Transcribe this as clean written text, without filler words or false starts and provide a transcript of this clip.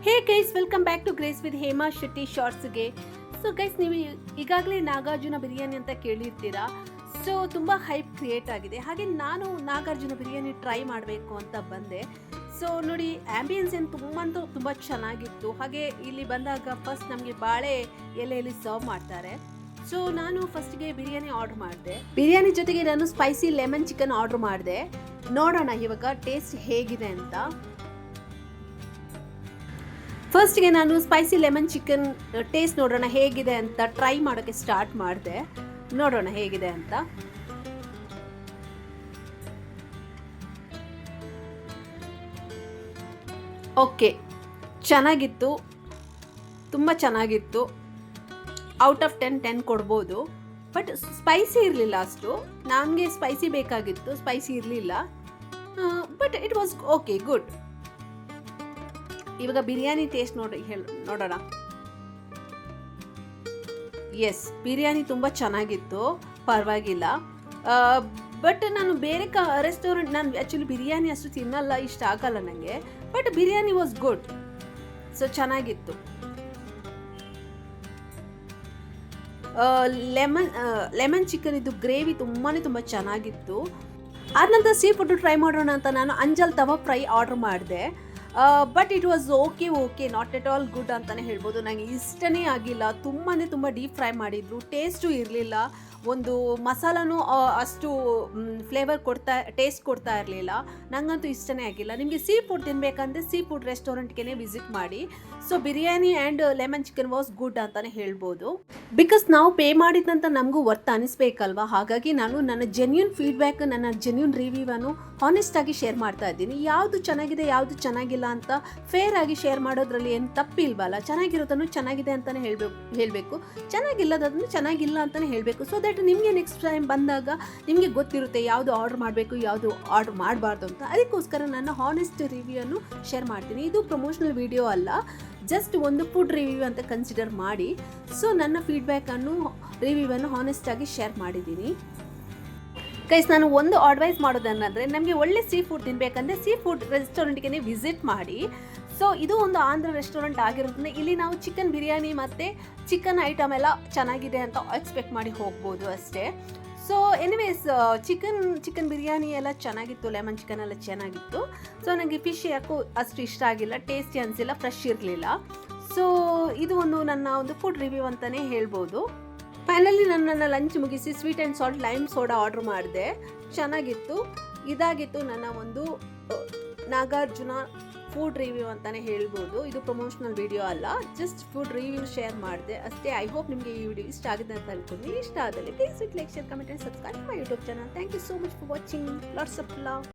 Hey guys, welcome back to Grace with Hema Shetty ಶಾರ್ಟ್ಸ್ಗೆ. So guys, ನೀವು ಈಗಾಗಲೇ ನಾಗಾರ್ಜುನ ಬಿರಿಯಾನಿ ಅಂತ ಕೇಳಿರ್ತೀರಾ. ಸೊ ತುಂಬ ಹೈಪ್ ಕ್ರಿಯೇಟ್ ಆಗಿದೆ. ಹಾಗೆ ನಾನು ನಾಗಾರ್ಜುನ ಬಿರಿಯಾನಿ ಟ್ರೈ ಮಾಡಬೇಕು ಅಂತ ಬಂದೆ. ಸೊ ನೋಡಿ, ಆ್ಯಂಬಿಯನ್ಸ್ ಏನು ತುಂಬ ಚೆನ್ನಾಗಿತ್ತು. ಹಾಗೆ ಇಲ್ಲಿ ಬಂದಾಗ ಫಸ್ಟ್ ನಮಗೆ ಬಾಳೆ ಎಲೆಯಲ್ಲಿ ಸರ್ವ್ ಮಾಡ್ತಾರೆ. ಸೊ ನಾನು ಫಸ್ಟ್ಗೆ ಬಿರಿಯಾನಿ ಆರ್ಡರ್ ಮಾಡಿದೆ. ಬಿರಿಯಾನಿ ಜೊತೆಗೆ ನಾನು ಸ್ಪೈಸಿ ಲೆಮನ್ ಚಿಕನ್ ಆರ್ಡರ್ ಮಾಡಿದೆ. ನೋಡೋಣ ಇವಾಗ ಟೇಸ್ಟ್ ಹೇಗಿದೆ ಅಂತ. ಫಸ್ಟ್ಗೆ ನಾನು ಸ್ಪೈಸಿ ಲೆಮನ್ ಚಿಕನ್ ಟೇಸ್ಟ್ ನೋಡೋಣ ಹೇಗಿದೆ ಅಂತ ಟ್ರೈ ಮಾಡೋಕ್ಕೆ ಸ್ಟಾರ್ಟ್ ಮಾಡಿದೆ. ನೋಡೋಣ ಹೇಗಿದೆ ಅಂತ. ಓಕೆ, ಚೆನ್ನಾಗಿತ್ತು, ತುಂಬ ಚೆನ್ನಾಗಿತ್ತು. ಔಟ್ ಆಫ್ 10 ಕೊಡ್ಬೋದು. ಬಟ್ ಸ್ಪೈಸಿ ಇರಲಿಲ್ಲ ಅಷ್ಟು. ನಮಗೆ ಸ್ಪೈಸಿ ಬೇಕಾಗಿತ್ತು, ಸ್ಪೈಸಿ ಇರಲಿಲ್ಲ. But it was okay, good. ಇವಾಗ ಬಿರಿಯಾನಿ ಟೇಸ್ಟ್ ನೋಡೋಣ. ಎಸ್, ಬಿರಿಯಾನಿ ತುಂಬ ಚೆನ್ನಾಗಿತ್ತು, ಪರವಾಗಿಲ್ಲ. ಬಟ್ ನಾನು ಬೇರೆ ರೆಸ್ಟೋರೆಂಟ್, ನಾನು ಆ್ಯಕ್ಚುಲಿ ಬಿರಿಯಾನಿ ಅಷ್ಟು ತಿನ್ನಲ್ಲ, ಇಷ್ಟ ಆಗಲ್ಲ ನನಗೆ. But biryani was good. So ಚೆನ್ನಾಗಿತ್ತು. ಲೆಮನ್ ಚಿಕನ್ ಇದು ಗ್ರೇವಿ ತುಂಬ ಚೆನ್ನಾಗಿತ್ತು. ಆದ ನಂತರ ಸೀ ಫುಡ್ ಟ್ರೈ ಮಾಡೋಣ ಅಂತ ನಾನು ಅಂಜಲ್ ತವಾ ಫ್ರೈ ಆರ್ಡರ್ ಮಾಡಿದೆ. But it was okay, not at all good ಅಂತಲೇ ಹೇಳ್ಬೋದು. ನನಗೆ ಇಷ್ಟನೇ ಆಗಿಲ್ಲ. ತುಂಬ ಡೀಪ್ ಫ್ರೈ ಮಾಡಿದ್ರು. ಟೇಸ್ಟು ಇರಲಿಲ್ಲ. ಒಂದು ಮಸಾಲನೂ ಅಷ್ಟು ಟೇಸ್ಟ್ ಕೊಡ್ತಾ ಇರಲಿಲ್ಲ. ನನಗಂತೂ ಇಷ್ಟನೇ ಆಗಿಲ್ಲ. ನಿಮಗೆ ಸೀ ಫುಡ್ ತಿನ್ನಬೇಕಂದ್ರೆ ಸೀ ಫುಡ್ ರೆಸ್ಟೋರೆಂಟ್ಗೆ ವಿಸಿಟ್ ಮಾಡಿ. So biryani and lemon chicken was good ಅಂತಲೇ ಹೇಳ್ಬೋದು. ಬಿಕಾಸ್ ನಾವು ಪೇ ಮಾಡಿದಂತ ನಮಗೂ ವರ್ತ್ ಅನಿಸ್ಬೇಕಲ್ವಾ. ಹಾಗಾಗಿ ನಾನು ನನ್ನ ಜೆನ್ಯೂನ್ ಫೀಡ್ಬ್ಯಾಕ್, ನನ್ನ ಜೆನ್ಯೂನ್ ರಿವ್ಯೂವನ್ನು ಹಾನೆಸ್ಟಾಗಿ ಶೇರ್ ಮಾಡ್ತಾ ಇದ್ದೀನಿ. ಯಾವುದು ಚೆನ್ನಾಗಿದೆ, ಯಾವುದು ಚೆನ್ನಾಗಿಲ್ಲ ಅಂತ ಫೇರ್ ಆಗಿ ಶೇರ್ ಮಾಡೋದ್ರಲ್ಲಿ ಏನು ತಪ್ಪಿಲ್ವಲ್ಲ. ಚೆನ್ನಾಗಿರೋದನ್ನು ಚೆನ್ನಾಗಿದೆ ಅಂತಲೇ ಹೇಳಬೇಕು, ಚೆನ್ನಾಗಿಲ್ಲದನ್ನು ಚೆನ್ನಾಗಿಲ್ಲ ಅಂತಲೇ ಹೇಳಬೇಕು. ಸೊ ದಟ್ ನಿಮಗೆ ನೆಕ್ಸ್ಟ್ ಟೈಮ್ ಬಂದಾಗ ನಿಮಗೆ ಗೊತ್ತಿರುತ್ತೆ ಯಾವುದು ಆರ್ಡರ್ ಮಾಡಬೇಕು, ಯಾವುದು ಆರ್ಡರ್ ಮಾಡಬಾರ್ದು ಅಂತ. ಅದಕ್ಕೋಸ್ಕರ ನನ್ನ ಹಾನೆಸ್ಟ್ ರಿವ್ಯೂವನ್ನು ಶೇರ್ ಮಾಡ್ತೀನಿ. ಇದು ಪ್ರಮೋಷನಲ್ ವಿಡಿಯೋ ಅಲ್ಲ, ಜಸ್ಟ್ ಒಂದು ಫುಡ್ ರಿವ್ಯೂ ಅಂತ ಕನ್ಸಿಡರ್ ಮಾಡಿ. ಸೊ ನನ್ನ ಫೀಡ್ಬ್ಯಾಕನ್ನು, ರಿವ್ಯೂವನ್ನು ಹಾನೆಸ್ಟಾಗಿ ಶೇರ್ ಮಾಡಿದ್ದೀನಿ. ಗೈಸ್, ನಾನು ಒಂದು ಅಡ್ವೈಸ್ ಮಾಡೋದನ್ನಂದರೆ, ನಮಗೆ ಒಳ್ಳೆ ಸೀ ಫುಡ್ ತಿನ್ನಬೇಕಂದ್ರೆ ಸೀ ಫುಡ್ ರೆಸ್ಟೋರೆಂಟ್ಗೆ ವಿಸಿಟ್ ಮಾಡಿ. ಸೊ ಇದು ಒಂದು ಆಂಧ್ರ ರೆಸ್ಟೋರೆಂಟ್ ಆಗಿರೋದ್ರಿಂದ ಇಲ್ಲಿ ನಾವು ಚಿಕನ್ ಬಿರಿಯಾನಿ ಮತ್ತು ಚಿಕನ್ ಐಟಮ್ ಎಲ್ಲ ಚೆನ್ನಾಗಿದೆ ಅಂತ ಎಕ್ಸ್ಪೆಕ್ಟ್ ಮಾಡಿ ಹೋಗ್ಬೋದು ಅಷ್ಟೇ. ಸೊ ಎನಿವೇಸ್, ಚಿಕನ್ ಬಿರಿಯಾನಿ ಎಲ್ಲ ಚೆನ್ನಾಗಿತ್ತು, ಲೆಮನ್ ಚಿಕನ್ ಎಲ್ಲ ಚೆನ್ನಾಗಿತ್ತು. ಸೊ ನನಗೆ ಫಿಶ್ ಯಾಕೋ ಅಷ್ಟು ಇಷ್ಟ ಆಗಿಲ್ಲ, ಟೇಸ್ಟಿ ಅನಿಸಿಲ್ಲ, ಫ್ರೆಶ್ ಇರಲಿಲ್ಲ. ಸೊ ಇದು ನನ್ನ ಒಂದು ಫುಡ್ ರಿವ್ಯೂ ಅಂತಲೇ ಹೇಳ್ಬೋದು. ಫೈನಲಿ ನನ್ನ ಲಂಚ್ ಮುಗಿಸಿ sweet and salt lime soda order ಮಾಡಿದೆ. ಚೆನ್ನಾಗಿತ್ತು. ಇದಾಗಿತ್ತು ನನ್ನ ಒಂದು ನಾಗಾರ್ಜುನ ಫುಡ್ ರಿವ್ಯೂ ಅಂತಲೇ ಹೇಳ್ಬೋದು. ಇದು ಪ್ರಮೋಷನಲ್ ವಿಡಿಯೋ ಅಲ್ಲ, ಜಸ್ಟ್ ಫುಡ್ ರಿವ್ಯೂ ಶೇರ್ ಮಾಡಿದೆ ಅಷ್ಟೇ. ಐ ಹೋಪ್ ನಿಮಗೆ ಈ ವಿಡಿಯೋ ಇಷ್ಟ ಆಗಿದೆ ಅಂತ ಅನ್ಕೊಂಡು. ಇಷ್ಟ ಆದಲ್ಲಿ please like, share, comment and subscribe my YouTube channel. Thank you so much for watching. Lots of love.